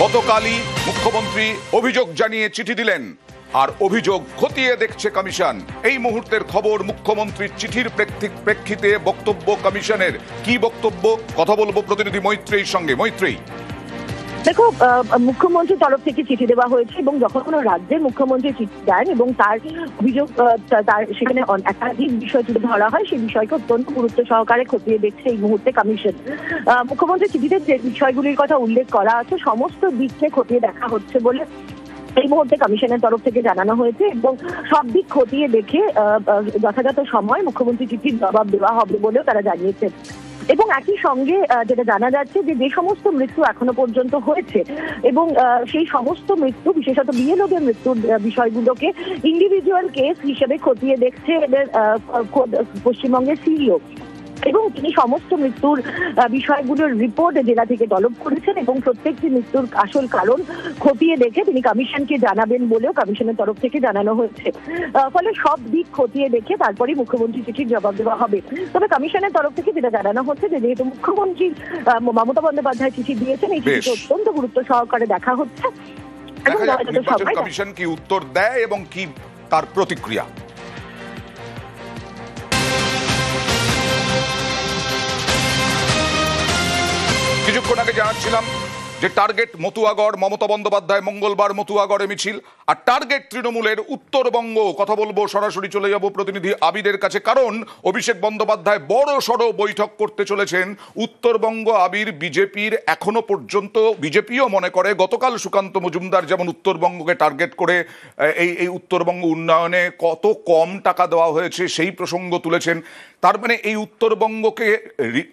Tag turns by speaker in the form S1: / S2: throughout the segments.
S1: গতকালই মুখ্যমন্ত্রী অভিযোগ জানিয়ে চিঠি দিলেন, আর অভিযোগ খতিয়ে দেখছে কমিশন। এই মুহূর্তের খবর, মুখ্যমন্ত্রীর চিঠির প্রেক্ষিতে বক্তব্য কমিশনের। কি বক্তব্য, কথা বলবো প্রতিনিধি মৈত্রেয়ীর সঙ্গে। মৈত্রেয়ী,
S2: দেখো, মুখ্যমন্ত্রীর তরফ থেকে চিঠি দেওয়া হয়েছে এবং যখন কোনো রাজ্যের মুখ্যমন্ত্রী চিঠি দেন এবং তার অভিযোগ তার সেখানে একাধিক বিষয় তুলে ধরা হয়, সেই বিষয়কে অত্যন্ত গুরুত্ব সহকারে খতিয়ে দেখছে এই মুহূর্তে কমিশন। মুখ্যমন্ত্রীর চিঠিতে যে বিষয়গুলির কথা উল্লেখ করা আছে সমস্ত দিককে খতিয়ে দেখা হচ্ছে বলে এই মুহূর্তে কমিশনের তরফ থেকে জানানো হয়েছে এবং সব দিক খতিয়ে দেখে যথাযথ সময় মুখ্যমন্ত্রী চিঠির জবাব দেওয়া হবে বলেও তারা জানিয়েছেন। এবং একই সঙ্গে যেটা জানা যাচ্ছে যে সমস্ত মৃত্যু এখনো পর্যন্ত হয়েছে এবং সেই সমস্ত মৃত্যু, বিশেষত বিএলওদের মৃত্যুর বিষয়গুলোকে ইন্ডিভিজুয়াল কেস হিসেবে খতিয়ে দেখছে এদের পশ্চিমবঙ্গের সিইও, এবং তিনি সমস্ত মৃত্যুর বিষয়গুলোর রিপোর্ট জেলা থেকে তলব করেছেন এবং প্রত্যেকটি মৃত্যুর আসল কারণ খতিয়ে দেখে তিনি কমিশনকে জানাবেন বলেও কমিশনের তরফ থেকে জানানো হয়েছে। ফলে সব দিক খতিয়ে দেখে তারপরেই মুখ্যমন্ত্রী চিঠির জবাব দেওয়া হবে। তবে কমিশনের তরফ থেকে যেটা জানানো হচ্ছে যে যেহেতু মুখ্যমন্ত্রী মমতা বন্দ্যোপাধ্যায় চিঠি দিয়েছেন, এই চিঠিটি অত্যন্ত গুরুত্ব সহকারে দেখা হচ্ছে।
S1: কমিশন কি উত্তর দেয় এবং কি তার প্রতিক্রিয়া। কিছুক্ষণ আগে জানাচ্ছিলাম যে টার্গেট মতুয়াগড়, মমতা বন্দ্যোপাধ্যায় মঙ্গলবার মতুয়াগড়ে মিছিল, আর টার্গেট তৃণমূলের উত্তরবঙ্গ। কথা বলবো, সরাসরি চলে যাব প্রতিনিধি আবিদের কাছে, কারণ অভিষেক বন্দ্যোপাধ্যায় বড় সড়ো বৈঠক করতে চলেছেন উত্তরবঙ্গ। আবির, বিজেপির এখনো পর্যন্ত, বিজেপিও মনে করে গতকাল সুকান্ত মজুমদার যেমন উত্তরবঙ্গকে টার্গেট করে এই উত্তরবঙ্গ উন্নয়নে কত কম টাকা দেওয়া হয়েছে সেই প্রসঙ্গ তুলেছেন। তার মানে এই উত্তরবঙ্গকে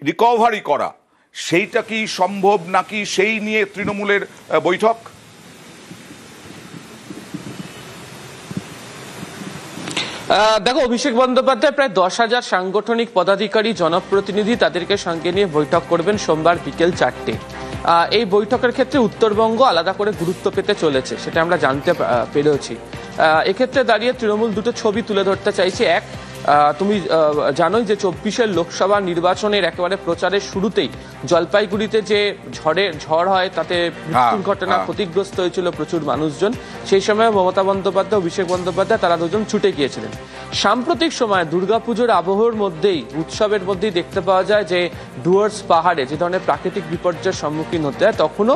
S1: রিকভারি করা, সেইটা কি সম্ভব নাকি সেই নিয়ে তৃণমূলের বৈঠক?
S3: দেখো, অভিষেক বন্দ্যোপাধ্যায় প্রায় 10,000 সাংগঠনিক পদাধিকারী, জনপ্রতিনিধি তাদেরকে সঙ্গে নিয়ে বৈঠক করবেন সোমবার বিকেল 4টে। এই বৈঠকের ক্ষেত্রে উত্তরবঙ্গ আলাদা করে গুরুত্ব পেতে চলেছে, সেটা আমরা জানতে পেরেছি। এক্ষেত্রে দাঁড়িয়ে তৃণমূল দুটো ছবি তুলে ধরতে চাইছে। এক, তুমি জানোই যে 24-এর লোকসভা নির্বাচনের একেবারে প্রচারের শুরুতেই জলপাইগুড়িতে যে ঝড় হয় তাতে মৃত্যুর ঘটনা, ক্ষতিগ্রস্ত হয়েছিল প্রচুর মানুষজন। সেই সময় মমতা বন্দ্যোপাধ্যায়, অভিষেক বন্দ্যোপাধ্যায় তারা দুজন ছুটে গিয়েছিলেন। সাম্প্রতিক সময় দুর্গাপুজোর আবহের মধ্যেই, উৎসবের মধ্যেই দেখতে পাওয়া যায় যে ডুয়ার্স পাহাড়ে যে ধরনের প্রাকৃতিক বিপর্যয়ের সম্মুখীন হতে হয়, তখনও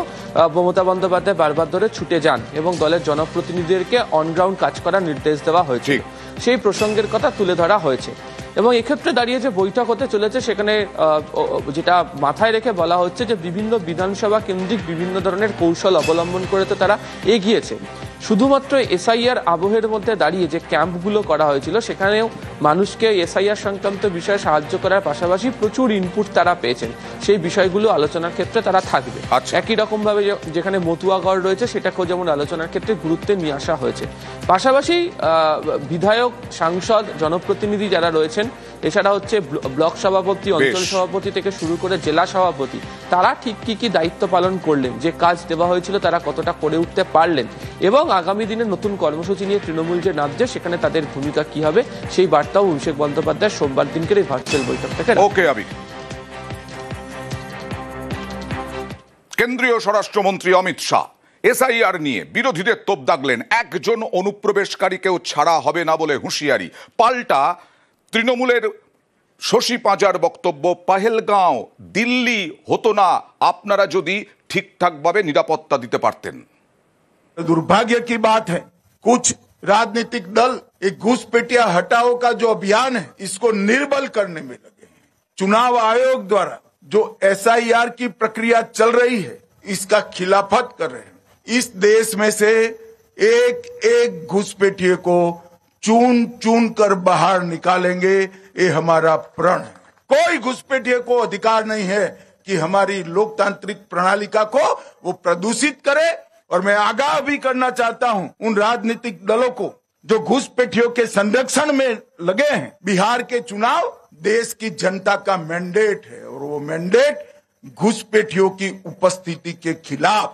S3: মমতা বন্দ্যোপাধ্যায় বারবার ধরে ছুটে যান এবং দলের জনপ্রতিনিধিদেরকে অনগ্রাউন্ড কাজ করার নির্দেশ দেওয়া হয়েছে। সেই প্রসঙ্গের কথা তুলে ধরা হয়েছে এবং এক্ষেত্রে দাঁড়িয়ে যে বৈঠক হতে চলেছে সেখানে যেটা মাথায় রেখে বলা হচ্ছে যে বিভিন্ন বিধানসভা কেন্দ্রিক বিভিন্ন ধরনের কৌশল অবলম্বন করে তো তারা এগিয়েছে। শুধুমাত্র এসআইআর আবহের মধ্যে দাঁড়িয়ে যে ক্যাম্পগুলো করা হয়েছিল সেখানেও মানুষকে এসআইআর সংক্রান্ত বিষয়ে সাহায্য করার পাশাপাশি প্রচুর ইনপুট তারা পেয়েছেন, সেই বিষয়গুলো আলোচনার ক্ষেত্রে তারা থাকবে। একই রকমভাবে যেখানে মতুয়াগড় রয়েছে সেটাকেও যেমন আলোচনার ক্ষেত্রে গুরুত্বে নিয়ে আসা হয়েছে। পাশাপাশি বিধায়ক, সাংসদ, জনপ্রতিনিধি যারা রয়েছেন, এছাড়া হচ্ছে ব্লক সভাপতি, অঞ্চল সভাপতি থেকে শুরু করে জেলা সভাপতি, তারা ঠিক কি দায়িত্ব পালন করলেন, যে কাজ দেওয়া হয়েছিল তারা কতটা করে উঠতে পারলেন, এবং আগামী দিনে নতুন কর্মসূচি নিয়ে তৃণমূল যে নামছে সেখানে তাদের ভূমিকা কি হবে, সেই বার্তাও অভিষেক বন্দ্যোপাধ্যায় সোমবার দিনকের এই ভার্চুয়াল বৈঠক থেকে।
S1: ওকে আবি। কেন্দ্রীয় স্বরাষ্ট্রমন্ত্রী অমিত শাহ এসআইআর নিয়ে বিরোধীদের তোপ দাগলেন। একজন অনুপ্রবেশকারীকেও ছাড়া হবে না বলে হুঁশিয়ারি। পাল্টা তৃণমূলের শশী পাঁজার বক্তব্য, পহেলগাঁও দিল্লি হতো না আপনারা যদি ঠিকঠাকভাবে নিরাপত্তা দিতে পারতেন।
S4: दुर्भाग्य की बात है, कुछ राजनीतिक दल एक घुसपैठिया हटाओ का जो अभियान है इसको निर्बल करने में लगे हैं। चुनाव आयोग द्वारा जो एसआईआर की प्रक्रिया चल रही है इसका खिलाफत कर रहे हैं। इस देश में से एक एक घुसपैठिए को चुन चुन कर बाहर निकालेंगे, ये हमारा प्रण है। कोई घुसपैठिए को अधिकार नहीं है कि हमारी लोकतांत्रिक प्रणालिका को वो प्रदूषित करे। और मैं आगाह भी करना चाहता हूं उन राजनीतिक दलों को जो घुसपैठियों के संरक्षण में लगे हैं। बिहार के चुनाव देश की जनता का मैंडेट है और वो मैंडेट घुसपैठियों की उपस्थिति के खिलाफ।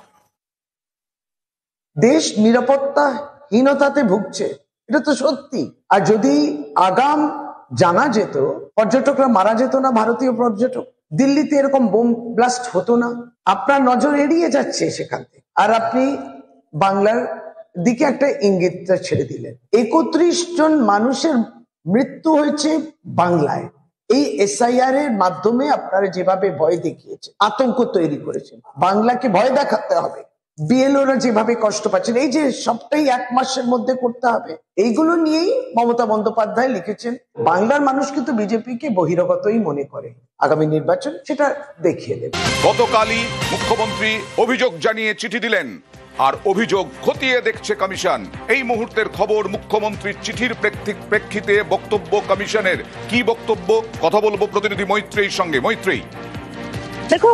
S5: দেশ নিরাপত্তাহীনতাতে ভুগছে, এটা তো সত্যি। আর যদি আগাম জানা যেত, পর্যটকরা মারা যেত না, ভারতীয় পর্যটক। দিল্লিতে এরকম বোম ব্লাস্ট হতো না। আপনার নজর এড়িয়ে যাচ্ছে সেখান থেকে, আর আপনি বাংলার দিকে একটা ইঙ্গিতটা ছেড়ে দিলেন। 31 জন মানুষের মৃত্যু হয়েছে বাংলায়। এই SIR এর মাধ্যমে আপনারা যেভাবে ভয় দেখিয়েছে, আতঙ্ক তৈরি করেছেন, বাংলাকে ভয় দেখাতে হবে, বিএলওরা যেভাবে কষ্ট পাচ্ছেন, এই যে সবটাই 1 মাসের মধ্যে করতে হবে, এইগুলো নিয়েই মমতা বন্দ্যোপাধ্যায় লিখেছেন। বাংলার মানুষ কিন্তু বিজেপিকে বহিরাগতই মনে করে, আগামী নির্বাচন সেটা দেখিয়ে দেবে।
S1: গতকালই মুখ্যমন্ত্রী অভিযোগ জানিয়ে চিঠি দিলেন, আর অভিযোগ খতিয়ে দেখছে কমিশন। এই মুহূর্তের খবর, মুখ্যমন্ত্রীর চিঠির প্রেক্ষিতে বক্তব্য কমিশনের। কি বক্তব্য, কথা বলবো প্রতিনিধি মৈত্রেয়ীর সঙ্গে। মৈত্রেয়ী,
S2: দেখো,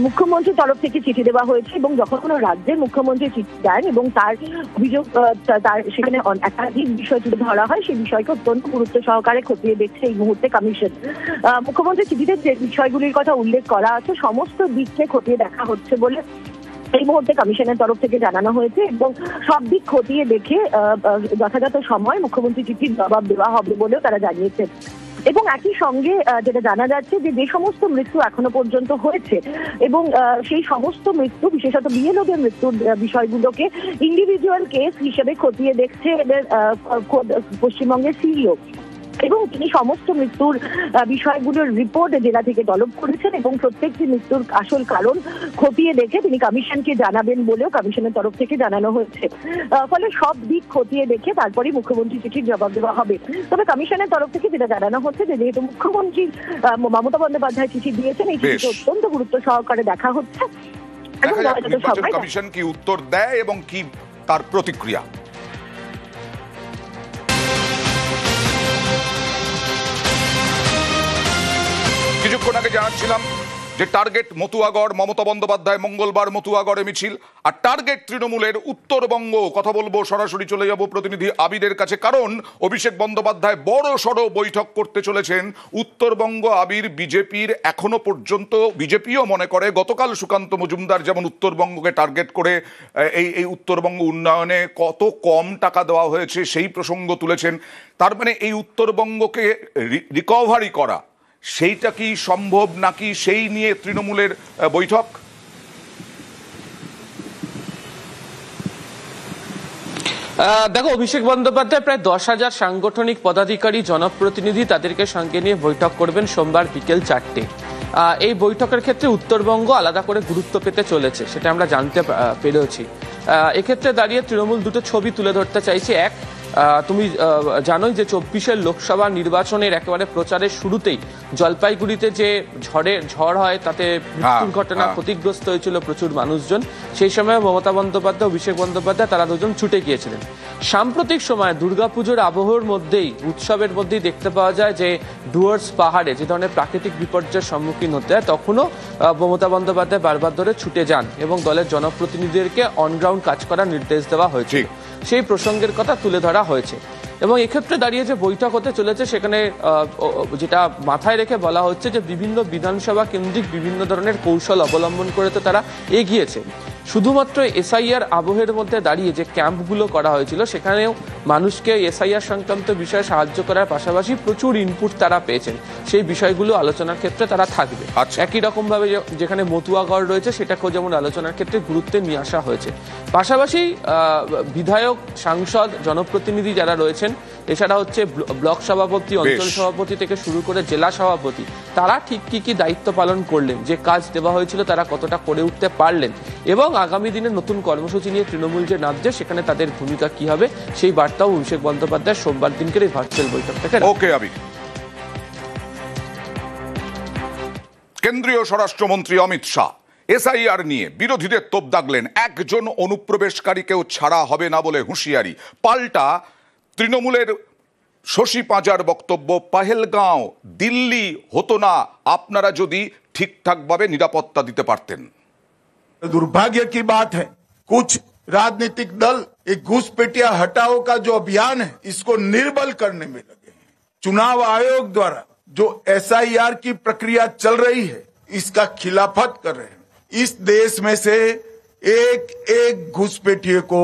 S2: মুখ্যমন্ত্রীর তরফ থেকে চিঠি দেওয়া হয়েছে এবং যখন কোনো রাজ্যের মুখ্যমন্ত্রী চিঠি দেন এবং তার অভিযোগ তার সেখানে একাধিক বিষয় তুলে ধরা হয়, সেই বিষয়কে অত্যন্ত গুরুত্ব সহকারে খতিয়ে দেখছে এই মুহূর্তে কমিশন। মুখ্যমন্ত্রীর চিঠিতে যে বিষয়গুলির কথা উল্লেখ করা আছে সমস্ত দিককে খতিয়ে দেখা হচ্ছে বলে এই মুহূর্তে কমিশনের তরফ থেকে জানানো হয়েছে এবং সব দিক খতিয়ে দেখে যথাযথ সময় মুখ্যমন্ত্রী চিঠির জবাব দেওয়া হবে বলেও তারা জানিয়েছেন। এবং একই সঙ্গে যেটা জানা যাচ্ছে যে সমস্ত মৃত্যু এখনো পর্যন্ত হয়েছে এবং সেই সমস্ত মৃত্যু, বিশেষত বিএলওদের মৃত্যুর বিষয়গুলোকে ইন্ডিভিজুয়াল কেস হিসেবে খতিয়ে দেখছে এদের পশ্চিমবঙ্গের সিইও, এবং তিনি সমস্ত মৃত্যুর বিষয়গুলোর রিপোর্ট জেলা থেকে তলব করেছেন এবং প্রত্যেকটি মৃত্যুর আসল কারণ খতিয়ে দেখে তিনি কমিশনকে জানাবেন বলেও কমিশনের তরফ থেকে জানানো হয়েছে। ফলে সব দিক খতিয়ে দেখে তারপরে মুখ্যমন্ত্রী চিঠির জবাব দেওয়া হবে। তবে কমিশনের তরফ থেকে যেটা জানানো হচ্ছে যে যেহেতু মুখ্যমন্ত্রী মমতা বন্দ্যোপাধ্যায় চিঠি দিয়েছেন, এই চিঠিকে অত্যন্ত গুরুত্ব সহকারে দেখা হচ্ছে এবং
S1: কমিশন কি উত্তর দেয় এবং কি তার প্রতিক্রিয়া। কিছুক্ষণ আগে জানাচ্ছিলাম যে টার্গেট মতুয়াগড়, মমতা বন্দ্যোপাধ্যায় মঙ্গলবার মতুয়াগড়ে মিছিল, আর টার্গেট তৃণমূলের উত্তরবঙ্গ। কথা বলবো, সরাসরি চলে যাব প্রতিনিধি আবিদের কাছে, কারণ অভিষেক বন্দ্যোপাধ্যায় বড় সড় বৈঠক করতে চলেছেন উত্তরবঙ্গ। আবির, বিজেপির এখনো পর্যন্ত, বিজেপিও মনে করে, গতকাল সুকান্ত মজুমদার যেমন উত্তরবঙ্গকে টার্গেট করে এই উত্তরবঙ্গ উন্নয়নে কত কম টাকা দেওয়া হয়েছে সেই প্রসঙ্গ তুলেছেন। তার মানে এই উত্তরবঙ্গকে রিকভারি করা, সেইটা কি সম্ভব নাকি সেই নিয়ে তৃণমূলের বৈঠক?
S3: দেখো, অভিষেক বন্দ্যোপাধ্যায় প্রায় 10,000 সাংগঠনিক পদাধিকারী, জনপ্রতিনিধি, তাদেরকে সঙ্গে নিয়ে বৈঠক করবেন সোমবার বিকেল 4টে। এই বৈঠকের ক্ষেত্রে উত্তরবঙ্গ আলাদা করে গুরুত্ব পেতে চলেছে, সেটা আমরা জানতে পেরেছি। এক্ষেত্রে দাঁড়িয়ে তৃণমূল দুটো ছবি তুলে ধরতে চাইছে। এক, তুমি জানোই যে 24-এর লোকসভা নির্বাচনের একেবারে প্রচারের শুরুতেই জলপাইগুড়িতে যে ঝড় হয় তাতে মৃত্যুর ঘটনা, ক্ষতিগ্রস্ত হয়েছিল প্রচুর মানুষজন। সেই সময় মমতা বন্দ্যোপাধ্যায়, অভিষেক বন্দ্যোপাধ্যায় তারা দুজন ছুটে গিয়েছিলেন। সাম্প্রতিক সময় দুর্গাপুজোর আবহের মধ্যেই, উৎসবের মধ্যেই দেখতে পাওয়া যায় যে ডুয়ার্স পাহাড়ে যে ধরনের প্রাকৃতিক বিপর্যয়ের সম্মুখীন হতে হয়, তখনও মমতা বন্দ্যোপাধ্যায় বারবার ধরে ছুটে যান এবং দলের জনপ্রতিনিধিদেরকে অনগ্রাউন্ড কাজ করার নির্দেশ দেওয়া হয়েছে। সেই প্রসঙ্গের কথা তুলে ধরা হয়েছে এবং এক্ষেত্রে দাঁড়িয়ে যে বৈঠক হতে চলেছে সেখানে যেটা মাথায় রেখে বলা হচ্ছে যে বিভিন্ন বিধানসভা কেন্দ্রিক বিভিন্ন ধরনের কৌশল অবলম্বন করে তো তারা এগিয়েছে। শুধুমাত্র SIR আবহের মধ্যে দাঁড়িয়ে যে ক্যাম্পগুলো করা হয়েছিল সেখানেও মানুষকে SIR সংক্রান্ত বিষয়ে সাহায্য করার পাশাপাশি প্রচুর ইনপুট তারা পেয়েছেন, সেই বিষয়গুলো আলোচনার ক্ষেত্রে তারা থাকবে। একই রকমভাবে যেখানে মতুয়াগড় রয়েছে সেটাকেও যেমন আলোচনার ক্ষেত্রে গুরুত্বে নিয়ে আসা হয়েছে। পাশাপাশি বিধায়ক, সাংসদ, জনপ্রতিনিধি যারা রয়েছেন, এছাড়া হচ্ছে ব্লক সভাপতি, অঞ্চল সভাপতি থেকে শুরু করে জেলা সভাপতি, তারা ঠিক কি দায়িত্ব পালন করলেন, যে কাজ দেওয়া হয়েছিল তারা কতটা করে উঠতে পারলেন, এবং আগামী দিনে নতুন কর্মসূচি নিয়ে তৃণমূল যে নামছে সেখানে তাদের ভূমিকা কি হবে, সেই বার্তাও অভিষেক বন্দ্যোপাধ্যায় সোমবার দিনকের এই ভার্চুয়াল বৈঠক থেকে।
S1: ওকে আবি। কেন্দ্রীয় স্বরাষ্ট্রমন্ত্রী অমিত শাহ SIR নিয়ে বিরোধীদের তোপ দাগলেন। একজন অনুপ্রবেশকারীকেও ছাড়া হবে না বলে হুঁশিয়ারি। পাল্টা তৃণমূলের শশী পাঁজার বক্তব্য, পহেলগাঁও দিল্লি হতো না আপনারা যদি ঠিকঠাকভাবে নিরাপত্তা দিতে পারতেন।
S4: दुर्भाग्य की बात है, कुछ राजनीतिक दल एक घुसपैठिया हटाओ का जो अभियान है इसको निर्बल करने में लगे हैं। चुनाव आयोग द्वारा जो SIR की प्रक्रिया चल रही है इसका खिलाफत कर रहे हैं। इस देश में से एक एक घुसपैठिए को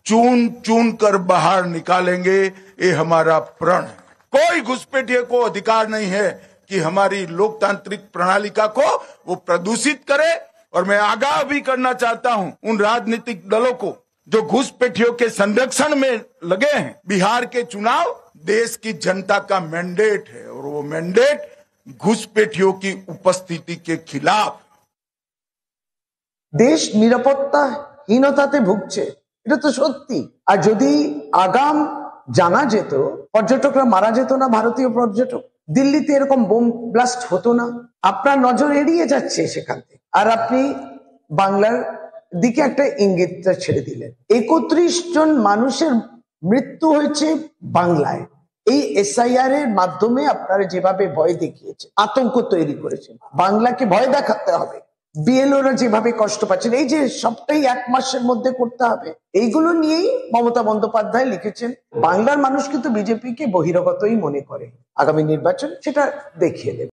S4: चुन चुन कर बाहर निकालेंगे, ये हमारा प्रण है। कोई घुसपैठिए को अधिकार नहीं है कि हमारी लोकतांत्रिक प्रणालिका को वो प्रदूषित करे। और मैं आगाह भी करना चाहता हूं उन राजनीतिक दलों को जो घुसपैठियों के संरक्षण में लगे हैं। बिहार के चुनाव देश की जनता का मैंडेट है और वो मैंडेट घुसपैठियों की उपस्थिति के खिलाफ।
S5: দেশ নিরাপত্তাহীনতাতে ভুগছে, এটা তো সত্যি। আর যদি আগাম জানা যেত, পর্যটকরা মারা যেত না, ভারতীয় পর্যটক, দিল্লিতে এরকম বোম ব্লাস্ট হতো না। আপনার নজর এড়িয়ে যাচ্ছে সেখান থেকে, আর আপনি বাংলার দিকে একটা ইঙ্গিতটা ছেড়ে দিলেন। 31 জন মানুষের মৃত্যু হয়েছে বাংলায়। এই SIR এর মাধ্যমে আপনারা যেভাবে ভয় দেখিয়েছে, আতঙ্ক তৈরি করেছেন, বাংলাকে ভয় দেখাতে হবে, বিএলওরা যেভাবে কষ্ট পাচ্ছেন, এই যে সবটাই 1 মাসের মধ্যে করতে হবে, এইগুলো নিয়েই মমতা বন্দ্যোপাধ্যায় লিখেছেন। বাংলার মানুষ কিন্তু বিজেপিকে বহিরাগতই মনে করে, আগামী নির্বাচন সেটা দেখিয়ে দেবে।